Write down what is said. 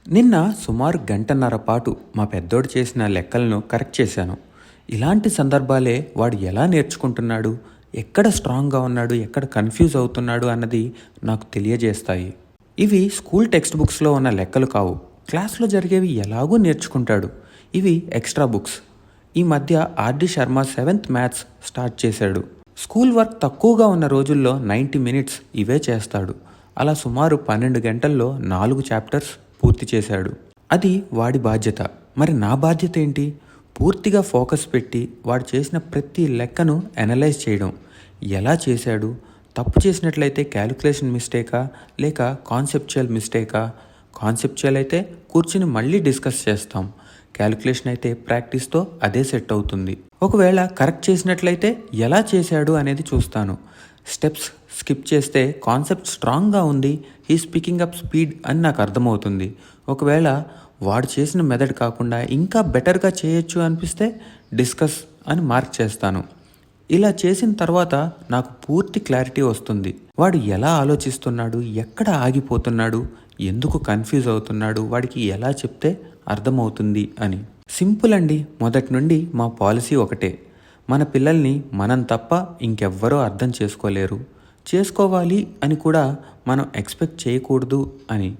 నిన్న సుమారు గంటన్నర పాటు మా పెద్దోడు చేసిన లెక్కలను కరెక్ట్ చేశాను. ఇలాంటి సందర్భాలే వాడు ఎలా నేర్చుకుంటున్నాడు, ఎక్కడ స్ట్రాంగ్గా ఉన్నాడు, ఎక్కడ కన్ఫ్యూజ్ అవుతున్నాడు అన్నది నాకు తెలియజేస్తాయి. ఇవి స్కూల్ టెక్స్ట్ బుక్స్లో ఉన్న లెక్కలు కావు. క్లాస్లో జరిగేవి ఎలాగూ నేర్చుకుంటాడు. ఇవి ఎక్స్ట్రా బుక్స్. ఈ మధ్య RD Sharma 7th maths start చేశాడు. స్కూల్ వర్క్ తక్కువగా ఉన్న రోజుల్లో 90 మినిట్స్ ఇవే చేస్తాడు. అలా సుమారు 12 గంటల్లో 4 చాప్టర్స్ పూర్తి చేశాడు. అది వాడి బాధ్యత. మరి నా బాధ్యత ఏంటి? పూర్తిగా ఫోకస్ పెట్టి వాడు చేసిన ప్రతి లెక్కను అనలైజ్ చేయడం. ఎలా చేశాడు, తప్పు చేసినట్లయితే క్యాలిక్యులేషన్ మిస్టేకా లేక కాన్సెప్చువల్ మిస్టేకా? కాన్సెప్చువల్ అయితే కూర్చుని మళ్ళీ డిస్కస్ చేస్తాం. క్యాలిక్యులేషన్ అయితే ప్రాక్టీస్తో అదే సెట్ అవుతుంది. ఒకవేళ కరెక్ట్ చేసినట్లయితే ఎలా చేశాడు అనేది చూస్తాను. స్టెప్స్ స్కిప్ చేస్తే కాన్సెప్ట్ స్ట్రాంగ్గా ఉంది, హీ స్పీకింగ్ అప్ స్పీడ్ అని నాకు అర్థమవుతుంది. ఒకవేళ వాడు చేసిన మెథడ్ కాకుండా ఇంకా బెటర్గా చేయొచ్చు అనిపిస్తే డిస్కస్ అని మార్క్ చేస్తాను. ఇలా చేసిన తర్వాత నాకు పూర్తి క్లారిటీ వస్తుంది. వాడు ఎలా ఆలోచిస్తున్నాడు, ఎక్కడ ఆగిపోతున్నాడు, ఎందుకు కన్ఫ్యూజ్ అవుతున్నాడు, వాడికి ఎలా చెప్తే అర్థమవుతుంది అని. సింపుల్ అండి. మొదటి నుండి మా పాలసీ ఒకటే. మన పిల్లల్ని మనం తప్ప ఇంకెవ్వరూ అర్థం చేసుకోలేరు, చేసుకోవాలి అని కూడా మనం ఎక్స్పెక్ట్ చేయకూడదు అని.